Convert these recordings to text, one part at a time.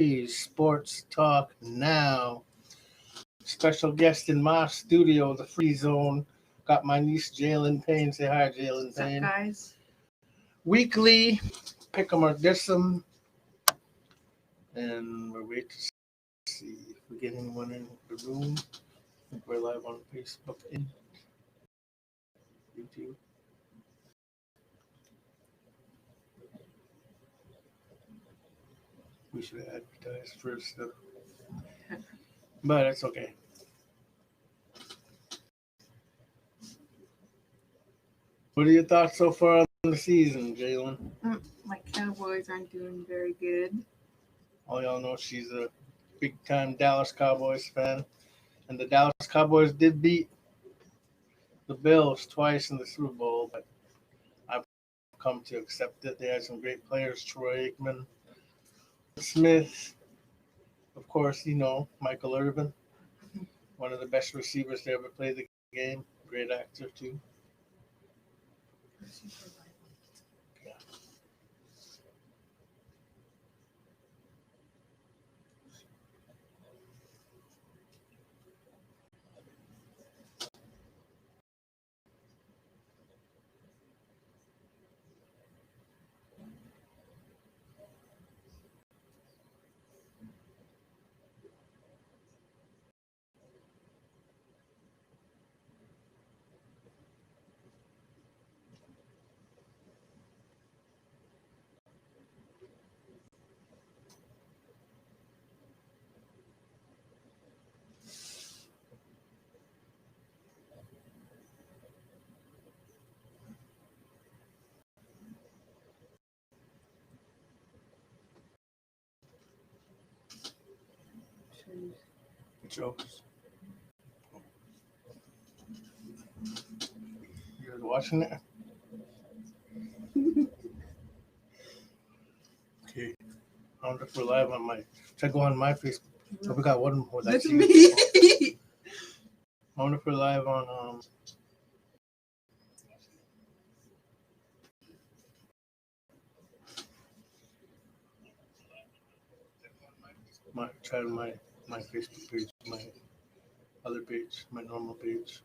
Sports Talk Now. Special guest in my studio, the Free Zone. Got my niece Jalen Payne. Say hi, Jalen What's up, Payne. guys? Weekly, pick 'em or diss 'em. And we're waiting to see if we get anyone in the room. I think we're live on Facebook and YouTube. We should advertise first, though. But it's okay. What are your thoughts so far on the season, Jalen? My Cowboys aren't doing very good. All y'all know she's a big-time Dallas Cowboys fan. And the Dallas Cowboys did beat the Bills twice in the Super Bowl, but I've come to accept it. They had some great players, Troy Aikman, Smith, of course, Michael Irvin, one of the best receivers to ever play the game. Great actor, too. Yeah. Jokes. You guys watching it? Okay. I wonder if we're live on my. Should I go on my Facebook? Oh, we got one more. That's you. me. I wonder if we're live on my Facebook page, my other page, my normal page.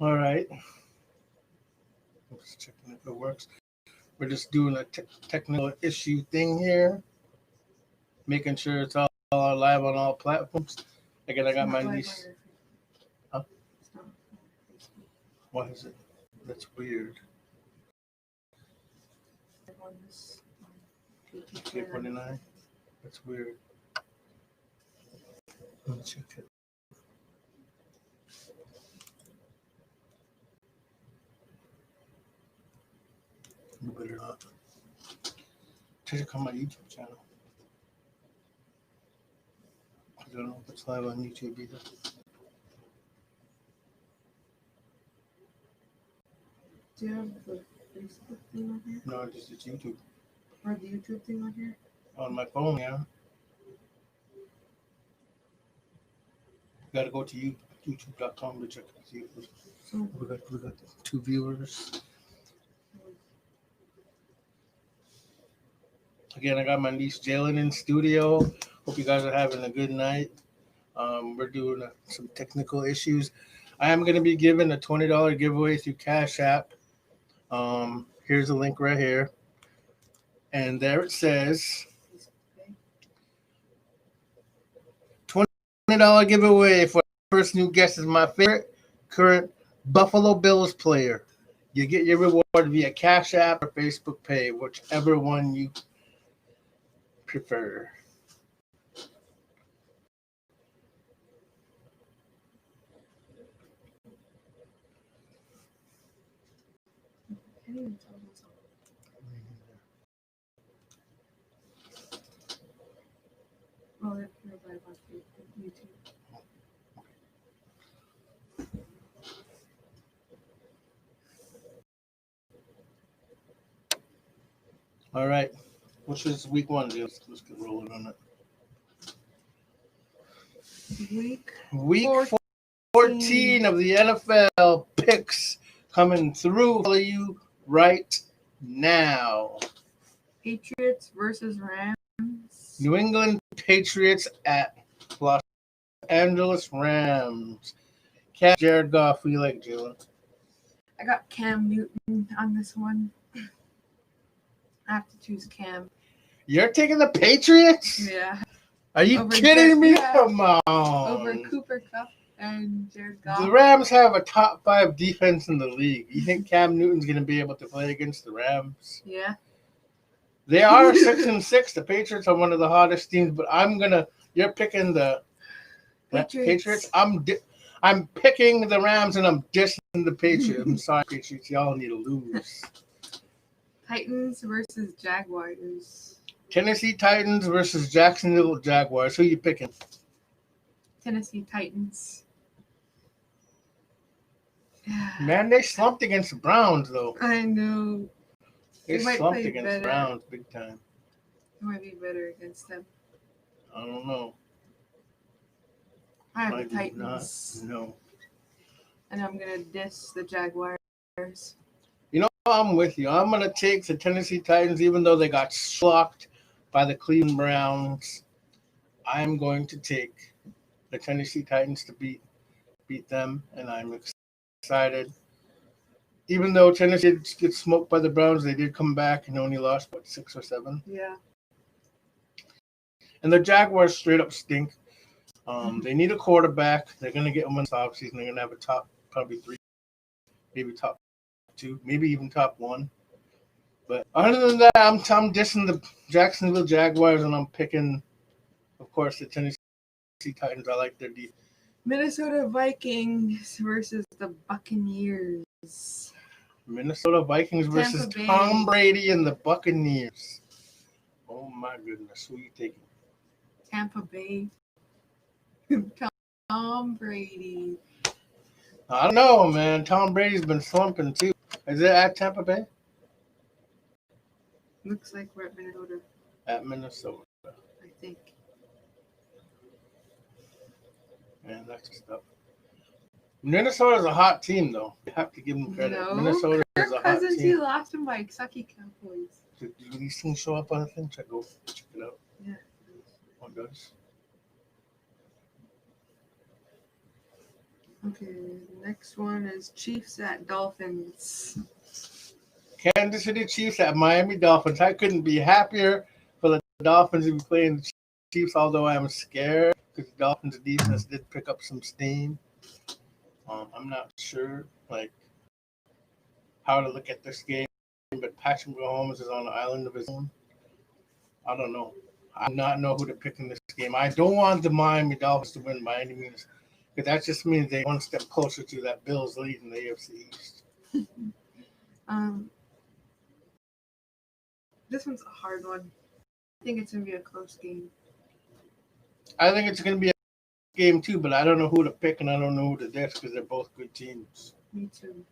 All right. Just checking if it works. We're just doing a technical issue thing here, making sure it's all live on all platforms. Again, I got my niece. Huh? What is it? That's weird. AK-49. That's weird. Let me check it. You better not. Check on my YouTube channel. I don't know if it's live on YouTube either. Do you have the Facebook thing on here? No, just it's YouTube. Or the YouTube thing on here? On my phone, yeah. You gotta go to youtube.com to check and see if we got 2 viewers. Again, I got my niece Jalen in studio. Hope you guys are having a good night. We're doing some technical issues. I am going to be giving a $20 giveaway through Cash App. Here's a link right here. And there it says $20 giveaway for the person who guesses my favorite current Buffalo Bills player. You get your reward via Cash App or Facebook Pay, whichever one you prefer. Oh, they're live on YouTube. All right. Which is week 1, Jim. Let's get rolling on it. Week 14 of the NFL picks coming through for you right now. Patriots versus Rams. New England Patriots at Los Angeles Rams. Jared Goff, who you like, Jalen? I got Cam Newton on this one. I have to choose Cam. You're taking the Patriots? Yeah. Are you kidding me? Yeah. Come on. Over Cooper Kupp and Jared Goff. The Rams have a top 5 defense in the league. You think Cam Newton's going to be able to play against the Rams? Yeah. They are 6-6. The Patriots are one of the hottest teams, but you're picking the Patriots. I'm picking the Rams and I'm dissing the Patriots. I'm sorry, Patriots. Y'all need to lose. Titans versus Jaguars. Tennessee Titans versus Jacksonville Jaguars. Who are you picking? Tennessee Titans. Man, they slumped against the Browns, though. I know. They might slumped play against better. Browns big time. It might be better against them. I don't know. I have Might the be Titans. not. No. And I'm going to diss the Jaguars. You know, I'm with you. I'm going to take the Tennessee Titans, even though they got shocked by the Cleveland Browns. I'm going to take the Tennessee Titans to beat them, and I'm excited. Even though Tennessee did get smoked by the Browns, they did come back and only lost, 6 or 7? Yeah. And the Jaguars straight up stink. They need a quarterback. They're going to get one this offseason. They're going to have a top probably 3, maybe top 2, maybe even top 1. But other than that, I'm dissing the Jacksonville Jaguars, and I'm picking, of course, the Tennessee Titans. I like their defense. Minnesota Vikings versus the Buccaneers. Minnesota Vikings versus Tom Brady and the Buccaneers. Oh, my goodness. Who are you taking? Tampa Bay. Tom Brady. I don't know, man. Tom Brady's been slumping, too. Is it at Tampa Bay? Looks like we're at Minnesota. At Minnesota. I think. Man, that's just up. Minnesota's a hot team, though. You have to give them credit. No, Minnesota is a hot Cousins, team. he lost him by sucky Cowboys. Do these things show up on the thing? Check it out. Yeah. Oh, it does. Okay, next one is Chiefs at Dolphins. Kansas City Chiefs at Miami Dolphins. I couldn't be happier for the Dolphins to be playing the Chiefs, although I'm scared because the Dolphins' defense did pick up some steam. I'm not sure, how to look at this game, but Patrick Mahomes is on an island of his own. I don't know. I do not know who to pick in this game. I don't want the Miami Dolphins to win by any means, because that just means they're one step closer to that Bills lead in the AFC East. This one's a hard one. I think it's going to be a close game. I think it's going to be a game too, but I don't know who to pick and I don't know who to diss because they're both good teams. Me too.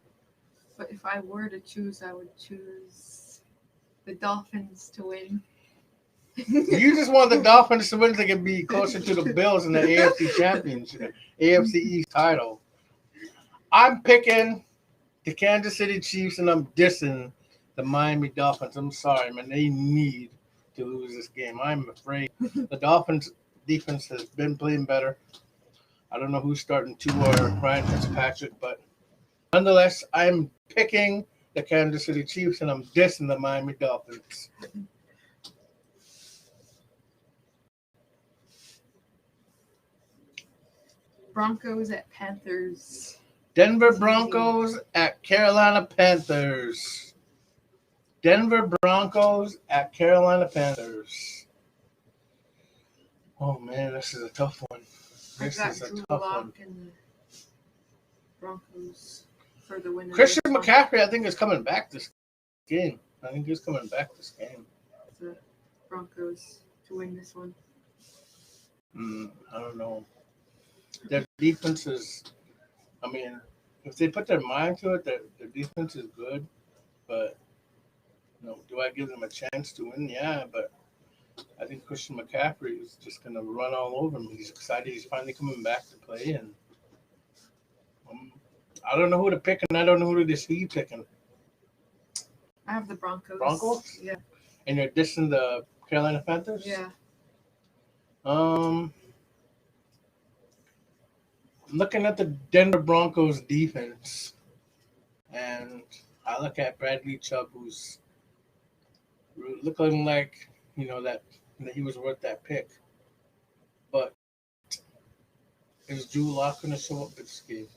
But if I were to choose, I would choose the Dolphins to win. You just want the Dolphins to win so they can be closer to the Bills in the AFC Championship, AFC East title. I'm picking the Kansas City Chiefs and I'm dissing the Miami Dolphins. I'm sorry, man. They need to lose this game. I'm afraid the Dolphins defense has been playing better. I don't know who's starting Tua or Ryan Fitzpatrick, but nonetheless, I'm picking the Kansas City Chiefs and I'm dissing the Miami Dolphins. Broncos at Panthers. Denver Broncos at Carolina Panthers. Denver Broncos at Carolina Panthers. Oh, man, this is a tough one. This is a tough one. And the Broncos for the win. Christian McCaffrey, I think, is coming back this game. I think he's coming back this game. The Broncos to win this one. I don't know. Their defense is, if they put their mind to it, their defense is good. But, do I give them a chance to win? Yeah, but I think Christian McCaffrey is just going to run all over him. He's excited. He's finally coming back to play, and um, I don't know who to pick, and I don't know who to see picking. I have the Broncos. Broncos? Yeah. And you're dissing the Carolina Panthers? Yeah. I'm looking at the Denver Broncos defense, and I look at Bradley Chubb, who's looking like, that he was worth that pick. But is Drew Lock going to show up this game?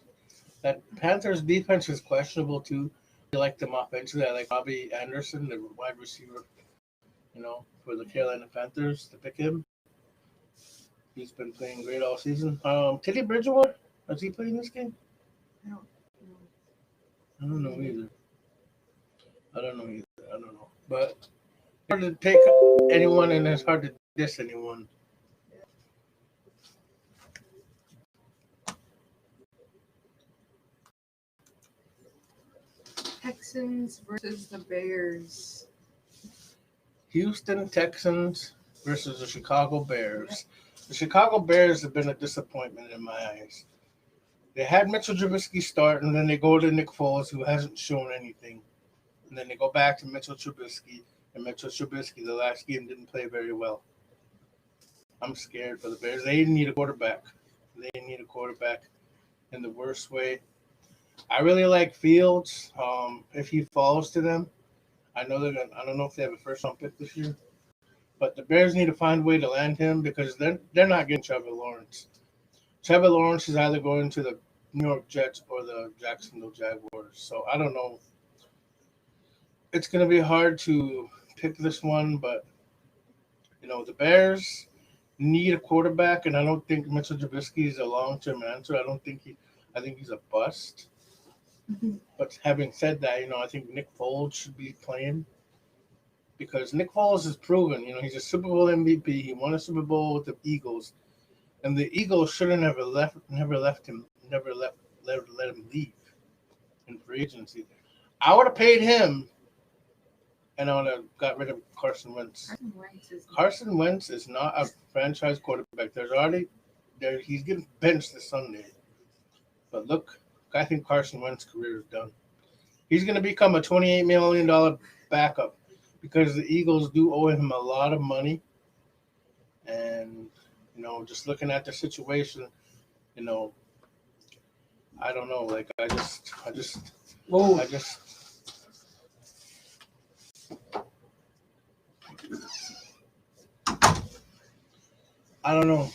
That Panthers defense is questionable too. I like them offensively. I like Robbie Anderson, the wide receiver, for the Carolina Panthers, to pick him. He's been playing great all season. Teddy Bridgewater, is he playing this game? I don't know either. I don't know. But it's hard to take anyone, and it's hard to diss anyone. Texans versus the Bears. Houston Texans versus the Chicago Bears. The Chicago Bears have been a disappointment in my eyes. They had Mitchell Trubisky start, and then they go to Nick Foles, who hasn't shown anything. And then they go back to Mitchell Trubisky, and Mitchell Trubisky, the last game, didn't play very well. I'm scared for the Bears. They need a quarterback. They need a quarterback in the worst way. I really like Fields. If he falls to them, I don't know if they have a first-round pick this year, but the Bears need to find a way to land him because they're not getting Trevor Lawrence. Trevor Lawrence is either going to the New York Jets or the Jacksonville Jaguars. So I don't know. It's going to be hard to pick this one, but the Bears need a quarterback, and I don't think Mitchell Trubisky is a long-term answer. I think he's a bust. Mm-hmm. But having said that, I think Nick Foles should be playing because Nick Foles has proven, he's a Super Bowl MVP. He won a Super Bowl with the Eagles, and the Eagles shouldn't have let him leave in free agency. I would have paid him, and I would have got rid of Carson Wentz. Carson Wentz is not a franchise quarterback. He's getting benched this Sunday. But look, I think Carson Wentz's career is done. He's going to become a $28 million backup because the Eagles do owe him a lot of money. And, just looking at the situation, I don't know. Like, I don't know.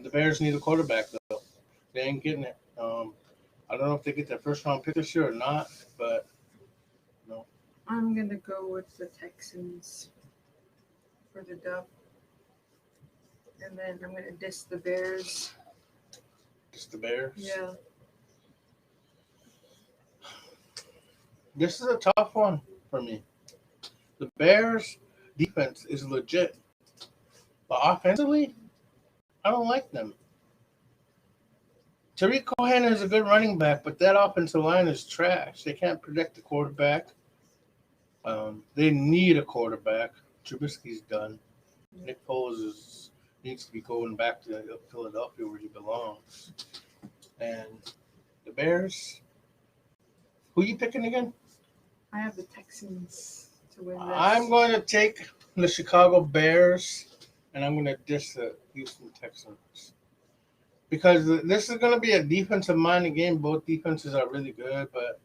The Bears need a quarterback, though. They ain't getting it. I don't know if they get their first round pick this year or not, but no. I'm gonna go with the Texans for the dub, and then I'm gonna diss the Bears. Diss the Bears? Yeah. This is a tough one for me. The Bears' defense is legit, but offensively, I don't like them. Tariq Cohen is a good running back, but that offensive line is trash. They can't protect the quarterback. They need a quarterback. Trubisky's done. Nick Foles needs to be going back to Philadelphia where he belongs. And the Bears, who are you picking again? I have the Texans to win this. I'm going to take the Chicago Bears, and I'm going to diss the Houston Texans. Because this is going to be a defensive-minded game. Both defenses are really good, but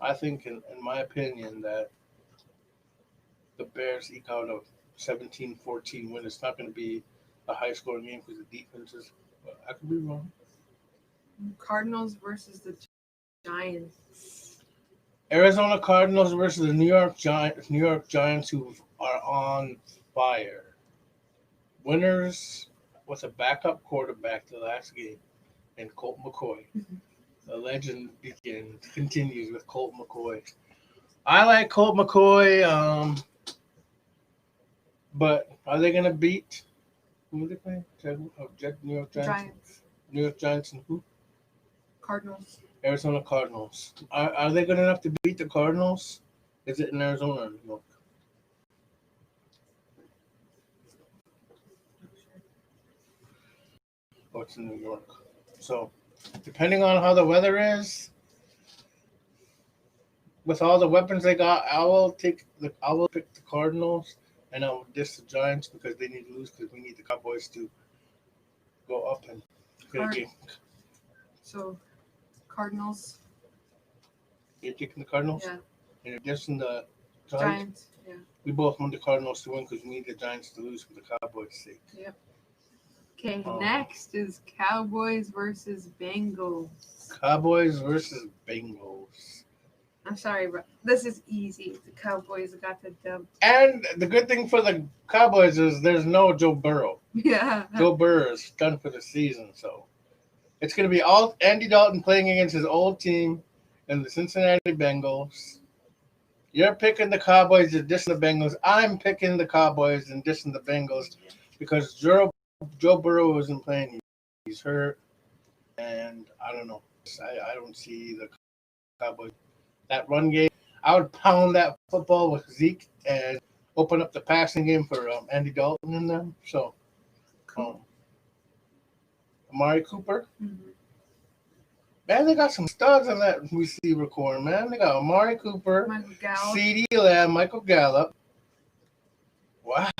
I think, in my opinion, that the Bears eke out a 17-14 win. It's not going to be a high-scoring game because the defenses. But I could be wrong. Cardinals versus the Giants. Arizona Cardinals versus the New York Giants, who are on fire. Winners with a backup quarterback the last game, and Colt McCoy. Mm-hmm. The legend continues with Colt McCoy. I like Colt McCoy, but are they going to beat? Who are they playing? New York Giants. New York Giants and who? Cardinals. Arizona Cardinals. Are they good enough to beat the Cardinals? Is it in Arizona or New York? Oh, it's in New York. So, depending on how the weather is, with all the weapons they got, I will pick the Cardinals, and I'll diss the Giants because they need to lose because we need the Cowboys to go up and get a game. So, Cardinals. You're picking the Cardinals, Yeah. and you're dissing the Giants. Giants. Yeah. We both want the Cardinals to win because we need the Giants to lose for the Cowboys' sake. Yep. Okay, next is Cowboys versus Bengals. Cowboys versus Bengals. I'm sorry, but this is easy. The Cowboys got the dub. And the good thing for the Cowboys is there's no Joe Burrow. Yeah. Joe Burrow is done for the season, so it's going to be all Andy Dalton playing against his old team and the Cincinnati Bengals. You're picking the Cowboys, you're dissing the Bengals. I'm picking the Cowboys and dissing the Bengals because Joe Burrow isn't playing. He's hurt, and I don't know. I don't see the Cowboys. That run game, I would pound that football with Zeke and open up the passing game for Andy Dalton in them. So, Amari Cooper. Mm-hmm. Man, they got some studs in that receiver core, man. They got Amari Cooper, CeeDee Lamb, Michael Gallup. Wow.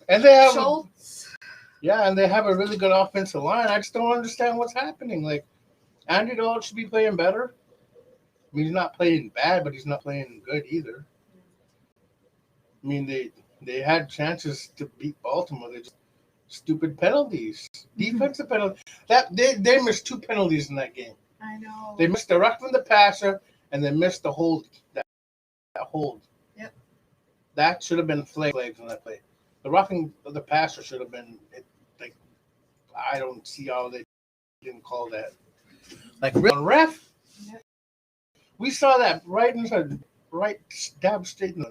And they have Schultz. And they have a really good offensive line. I just don't understand what's happening. Like, Andy Dalton should be playing better. I mean, he's not playing bad, but he's not playing good either. I mean, they had chances to beat Baltimore. They just stupid penalties, defensive penalties. They missed 2 penalties in that game. I know. They missed the roughing the passer, and they missed the hold. That hold. Yep. That should have been flags on that play. The roughing of the passer should have been. Like, I don't see how they didn't call that. Like, ref. Yep. We saw that right inside, right dab straight in.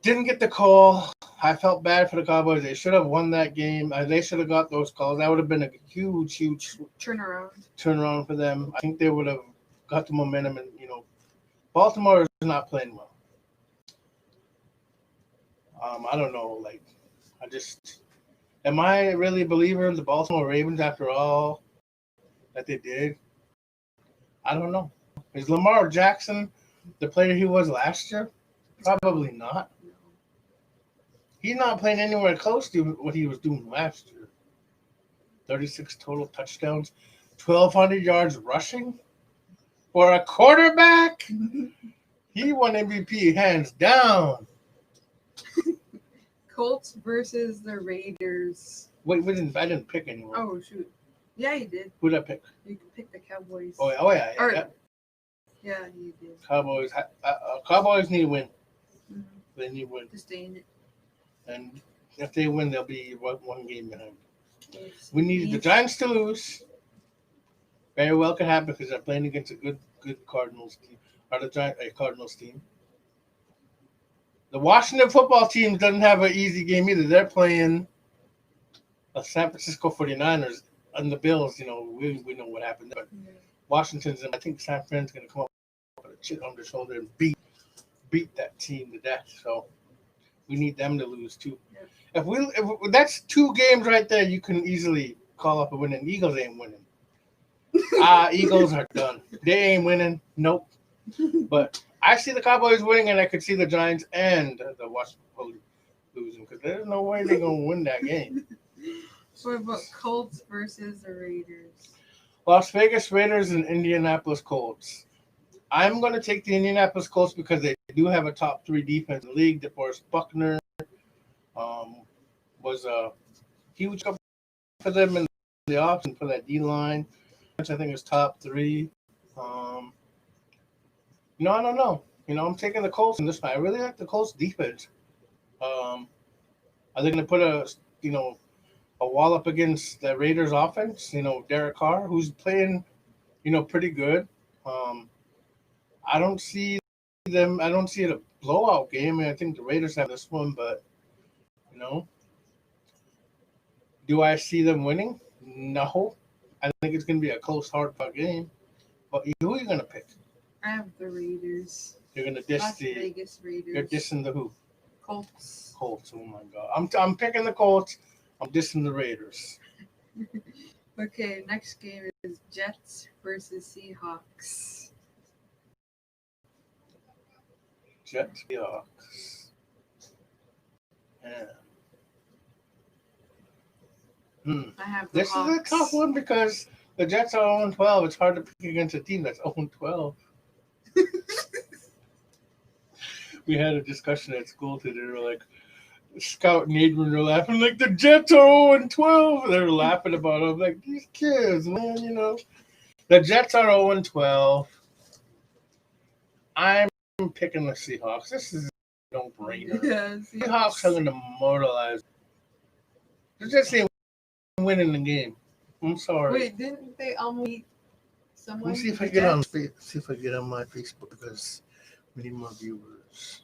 Didn't get the call. I felt bad for the Cowboys. They should have won that game. They should have got those calls. That would have been a huge turnaround for them. I think they would have got the momentum. And, Baltimore is not playing well. I don't know. Like, am I really a believer in the Baltimore Ravens after all that they did? I don't know. Is Lamar Jackson the player he was last year? Probably not. He's not playing anywhere close to what he was doing last year. 36 total touchdowns, 1,200 yards rushing for a quarterback. He won MVP hands down. Colts versus the Raiders. Wait, I didn't pick anyone. Oh, shoot. Yeah, you did. Who did I pick? You could pick the Cowboys. Oh yeah. Yeah, you did. Cowboys need to win. Mm-hmm. They need to win to stay in it. And if they win, they'll be one game behind. Yes. We need the Giants to lose. Very well could happen because they're playing against a good Cardinals team, or the Cardinals team. The Washington football team doesn't have an easy game either. They're playing the San Francisco 49ers and the Bills. We know what happened there. But Washington's, I think San Fran's going to come up with a chip on their shoulder and beat that team to death. So we need them to lose too. Yeah. If that's 2 games right there, you can easily call up a win. And Eagles ain't winning. Eagles are done. They ain't winning. Nope. But I see the Cowboys winning, and I could see the Giants and the Washington losing because there's no way they're gonna win that game. What about Colts versus the Raiders? Las Vegas Raiders and Indianapolis Colts. I'm going to take the Indianapolis Colts because they do have a top 3 defense in the league. DeForest Buckner was a huge up for them in the offseason for that D-line, which I think is top 3. I don't know. I'm taking the Colts in this one. I really like the Colts defense. Are they going to put a wall up against the Raiders offense? Derek Carr, who's playing, pretty good. I don't see it a blowout game. I think the Raiders have this one, but do I see them winning? No. I think it's going to be a close, hard-fought game. But who are you going to pick? I have the Raiders. You're going to diss Las Vegas Raiders. You're dissing the who? Colts. Oh my God. I'm picking the Colts. I'm dissing the Raiders. Okay, next game is Jets versus Seahawks. Jets, Seahawks. Yeah. I have the This Hawks. is a tough one because the Jets are 0-12. It's hard to pick against a team that's 0-12. We had a discussion at school today. They were like, Scout and Adrian were laughing, like, the Jets are 0-12. They were laughing about it. I'm like, these kids, man, you know. The Jets are 0-12. I'm picking the Seahawks. This is a no-brainer. Yeah, Seahawks are going to mortalize. The Jets ain't winning the game. I'm sorry. Wait, didn't they almost someone? Let me see if I get on my Facebook because we need more viewers.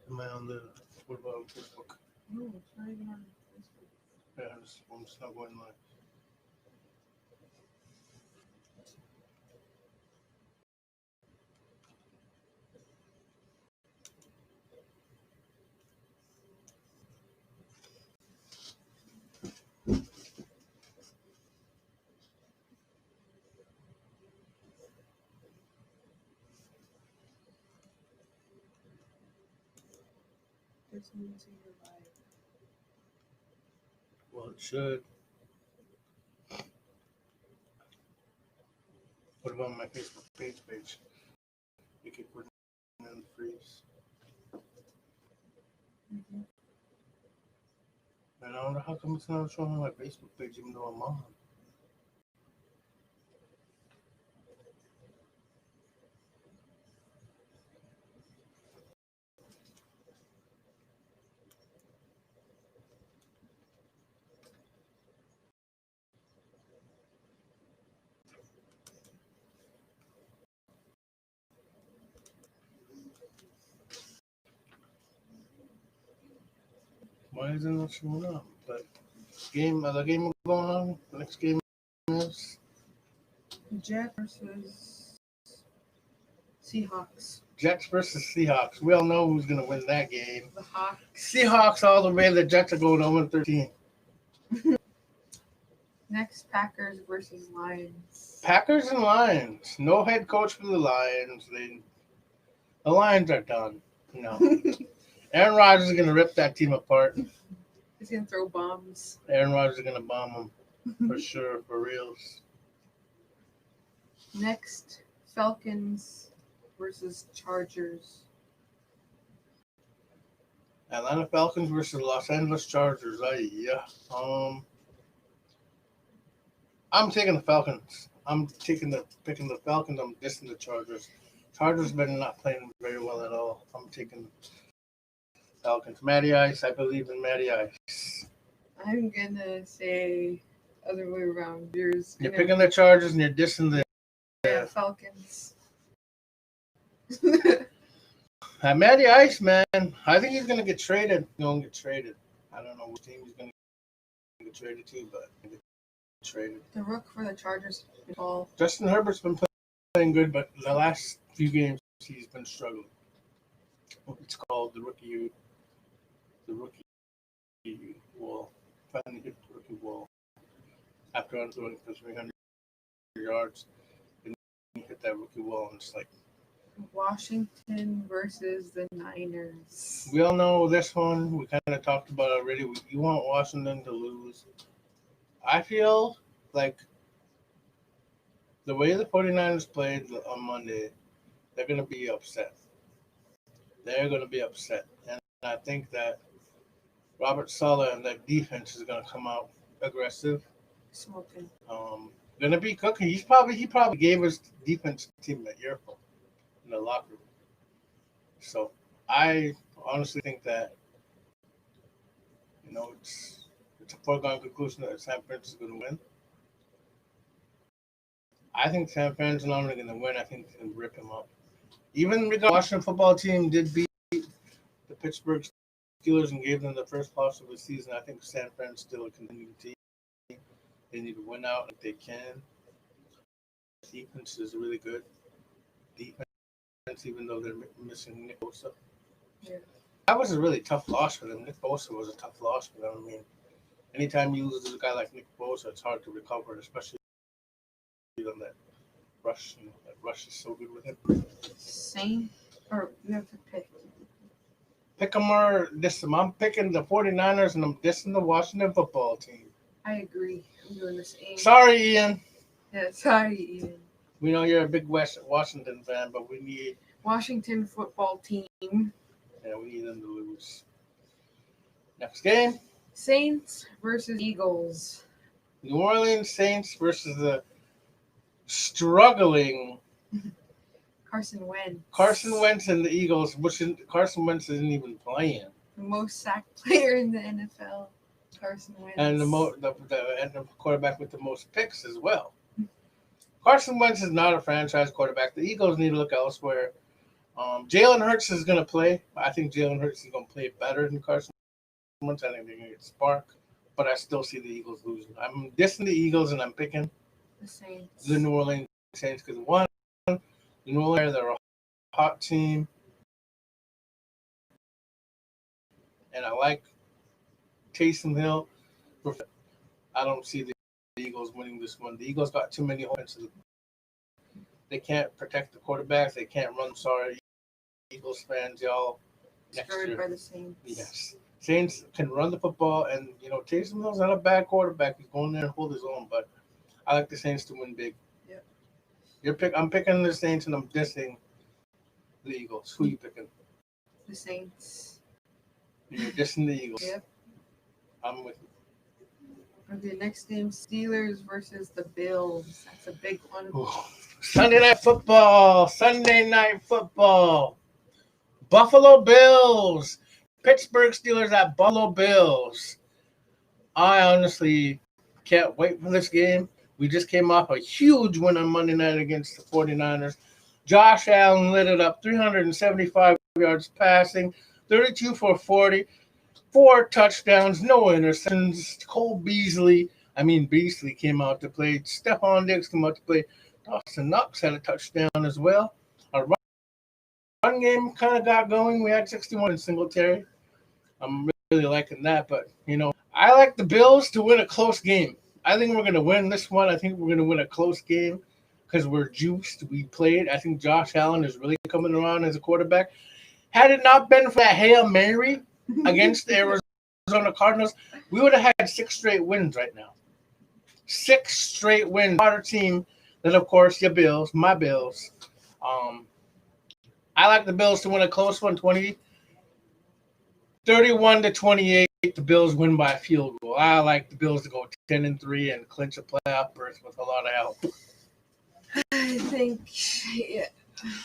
Am I on the, what about Facebook? No, it's not even on Facebook. Yeah, I'm just not going live. Doesn't even say you're live. Well, it should. What about my Facebook page? You keep putting in the freeze. Mm-hmm. And I wonder how come it's not showing on my Facebook page even though I'm on. Why isn't it showing up? But the game going on. The next game is Jets versus Seahawks. Jets versus Seahawks. We all know who's going to win that game. The Hawks. Seahawks all the way. The Jets are going 0-13. Next, Packers versus Lions. Packers and Lions. No head coach for the Lions. The Lions are done. No. Aaron Rodgers is going to rip that team apart. He's going to throw bombs. Aaron Rodgers is going to bomb them for sure, for reals. Next, Falcons versus Chargers. Atlanta Falcons versus Los Angeles Chargers. Yeah. I'm taking the Falcons. I'm picking the Falcons. I'm dissing the Chargers. Chargers been not playing very well at all. I'm taking Falcons. Matty Ice. I believe in Matty Ice. I'm gonna say other way around. You're picking the Chargers and you're dissing the Falcons. Matty Ice, man. I think he's gonna get traded. He's gonna get traded. I don't know what team he's gonna get traded to, but he'll get traded. The rook for the Chargers. Ball. Justin Herbert's been playing good, but the last few games he's been struggling. It's called the rookie wall. Finally hit the rookie wall after throwing for 300 yards. And he hit that rookie wall, and it's like Washington versus the Niners. we all know this one. We kind of talked about it already. You want Washington to lose. I feel like the way the 49ers played on Monday, they're going to be upset. They're going to be upset. And I think that Robert Saleh and that defense is going to come out aggressive. Smoking. Going to be cooking. He probably gave his defense team an earful in the locker room. So I honestly think that, it's a foregone conclusion that San Francisco is going to win. I think San Fran's not only going to win, I think they can rip him up. Even the Washington football team did beat the Pittsburgh Steelers and gave them the first loss of the season. I think San Fran's still a continuing team. They need to win out if they can. Defense is really good. Defense, even though they're missing Nick Bosa. Yeah. That was a really tough loss for them. Nick Bosa was a tough loss for them. I mean, anytime you lose a guy like Nick Bosa, it's hard to recover, especially on that rush. That rush is so good with him. Same, or you have to pick. Pick them or diss them. I'm picking the 49ers and I'm dissing the Washington football team. I agree. I'm doing the same. Sorry, Ian. Yeah, sorry, Ian. We know you're a big Washington fan, but we need Washington football team. Yeah, we need them to lose. Next game. Saints versus Eagles. New Orleans Saints versus the struggling Carson Wentz. Carson Wentz and the Eagles, Carson Wentz isn't even playing. The most sacked player in the NFL, Carson Wentz. And the quarterback with the most picks as well. Carson Wentz is not a franchise quarterback. The Eagles need to look elsewhere. Jalen Hurts is going to play. I think Jalen Hurts is going to play better than Carson Wentz. I think they're going to get spark. But I still see the Eagles losing. I'm dissing the Eagles, and I'm picking the Saints. The New Orleans Saints because, one, the New Orleans, they're a hot team. And I like Taysom Hill. I don't see the Eagles winning this one. The Eagles got too many offenses. They can't protect the quarterbacks. They can't run. Sorry, Eagles fans, y'all. Destroyed by the Saints. Yes. Saints can run the football, and, Taysom Hill's not a bad quarterback. He's going there and hold his own, but I like the Saints to win big. Yep. I'm picking the Saints, and I'm dissing the Eagles. Who are you picking? The Saints. You're dissing the Eagles. Yep. I'm with you. Okay, next game, Steelers versus the Bills. That's a big one. Ooh. Sunday Night Football. Buffalo Bills. Pittsburgh Steelers at Buffalo Bills. I honestly can't wait for this game. We just came off a huge win on Monday night against the 49ers. Josh Allen lit it up, 375 yards passing, 32 for 40, 4 touchdowns, no interceptions. Beasley came out to play. Stephon Diggs came out to play. Dawson Knox had a touchdown as well. Our run game kind of got going. We had 61 in Singletary. I'm really liking that, but, I like the Bills to win a close game. I think we're going to win this one. I think we're going to win a close game because we're juiced. We played. I think Josh Allen is really coming around as a quarterback. Had it not been for that Hail Mary against the Arizona Cardinals, we would have had 6 straight wins right now. 6 straight wins. Our team, then, of course, your Bills, my Bills. I like the Bills to win a close one, 31-28, the Bills win by a field goal. I like the Bills to go 10-3 and clinch a playoff berth with a lot of help. I think, yeah.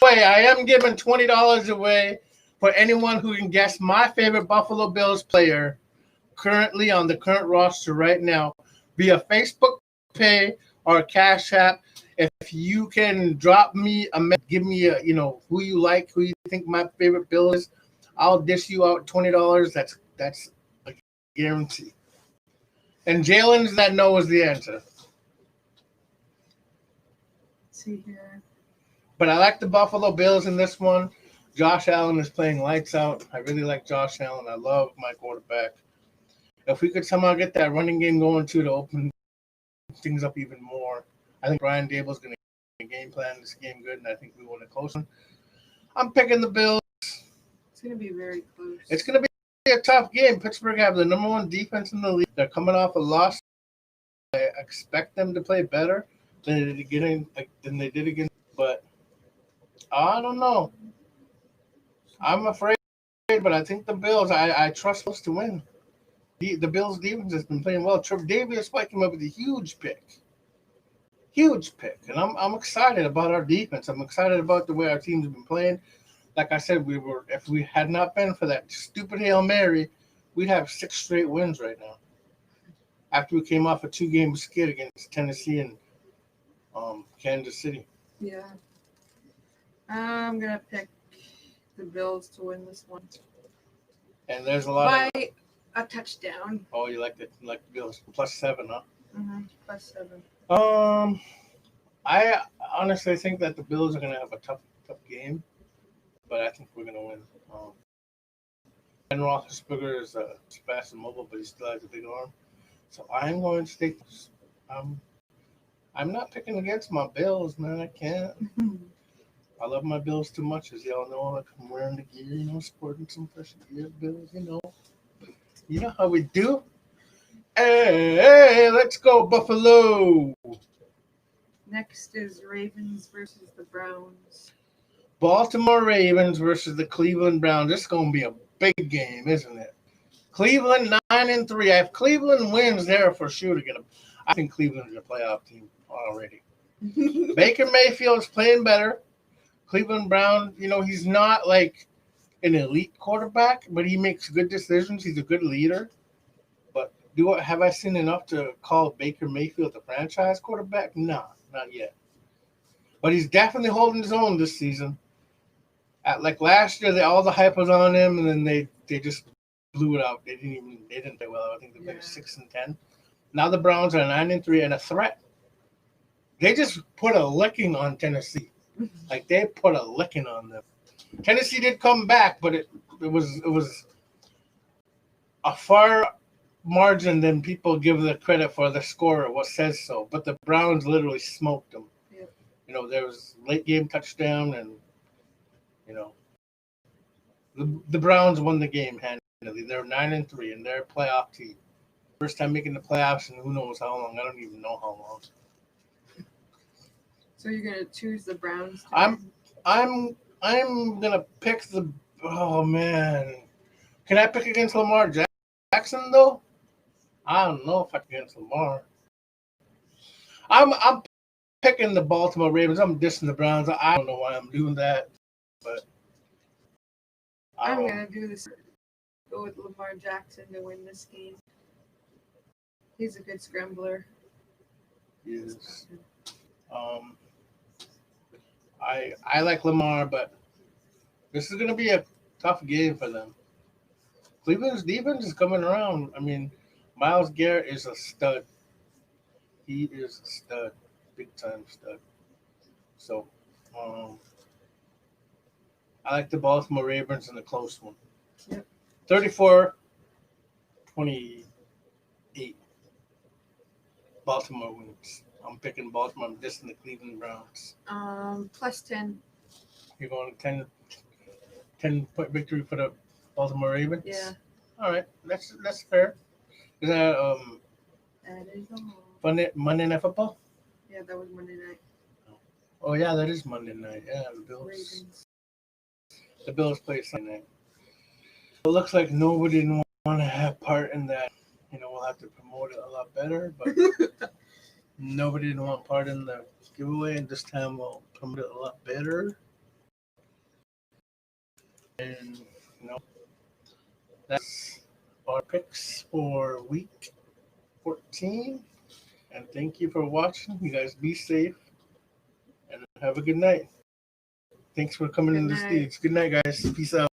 Wait, I am giving $20 away for anyone who can guess my favorite Buffalo Bills player currently on the current roster right now via Facebook Pay or Cash App. If you can drop me a message, give me a who you like, who you think my favorite Bill is, I'll dish you out $20. That's a guarantee. And Jalen's that no is the answer. Let's see here. But I like the Buffalo Bills in this one. Josh Allen is playing lights out. I really like Josh Allen. I love my quarterback. If we could somehow get that running game going too to open things up even more, I think Brian Dable's going to game plan this game good, and I think we win a close one. I'm picking the Bills. It's going to be very close. It's going to be a tough game. Pittsburgh have the number one defense in the league. They're coming off a loss. I expect them to play better than they did against. But I don't know. I'm afraid, but I think the Bills. I trust us to win. The Bills' defense has been playing well. Davis White came up with a huge pick, and I'm excited about our defense. I'm excited about the way our team's been playing. Like I said, if we had not been for that stupid Hail Mary, we'd have 6 straight wins right now. After we came off a 2-game skid against Tennessee and Kansas City. Yeah. I'm going to pick the Bills to win this one. And there's a lot by a touchdown. Oh, you like the Bills +7, huh? Mm-hmm. +7. I honestly think that the Bills are going to have a tough game, but I think we're going to win. Ben Roethlisberger is fast and mobile, but he still has a big arm. So I'm going to stick. I'm not picking against my Bills, man. I can't. I love my Bills too much, as y'all know. Like I'm wearing the gear, sporting some fresh gear, Bills. You know how we do. Hey, let's go Buffalo. Next is Ravens versus the Browns. Baltimore Ravens versus the Cleveland Browns. This is going to be a big game, isn't it? Cleveland 9-3. If Cleveland wins, they're for sure to get them. I think Cleveland is a playoff team already. Baker Mayfield's playing better. Cleveland Brown, he's not like an elite quarterback, but he makes good decisions. He's a good leader. But have I seen enough to call Baker Mayfield the franchise quarterback? No, not yet. But he's definitely holding his own this season. Like last year, all the hype was on him, and then they just blew it out. They didn't play well. I think they played 6-10. Now the Browns are 9-3 and a threat. They just put a licking on Tennessee. Like they put a licking on them. Tennessee did come back, but it was a far margin than people give the credit for. The score what says so. But the Browns literally smoked them. Yep. There was late game touchdown, and the Browns won the game handily. They're 9-3 and they're a playoff team. First time making the playoffs, and who knows how long? I don't even know how long. So you're gonna choose the Browns? I'm gonna pick the. Oh man, can I pick against Lamar Jackson though? I don't know if I can against Lamar. I'm picking the Baltimore Ravens. I'm dissing the Browns. I don't know why I'm doing that, but I'm gonna do this. Go with Lamar Jackson to win this game. He's a good scrambler. Yes. I like Lamar, but this is going to be a tough game for them. Cleveland's defense is coming around. I mean, Myles Garrett is a stud. He is a stud, big-time stud. So, I like the Baltimore Ravens in a close one. Yep. 34-28. Baltimore wins. I'm picking Baltimore. I'm dissing the Cleveland Browns. +10. You're going 10-point victory for the Baltimore Ravens? Yeah. All right. That's fair. Is that That is all. Monday Night Football? Yeah, that was Monday night. Oh yeah, that is Monday night. Yeah, the Bills. Ravens. The Bills play Sunday night. it looks like nobody didn't want to have part in that. You know, we'll have to promote it a lot better, but nobody didn't want part in the giveaway, and this time we'll promote it a lot better. And, you know, that's our picks for week 14. And thank you for watching. You guys be safe and have a good night. Thanks for coming in the stage. Good night, guys. Peace out.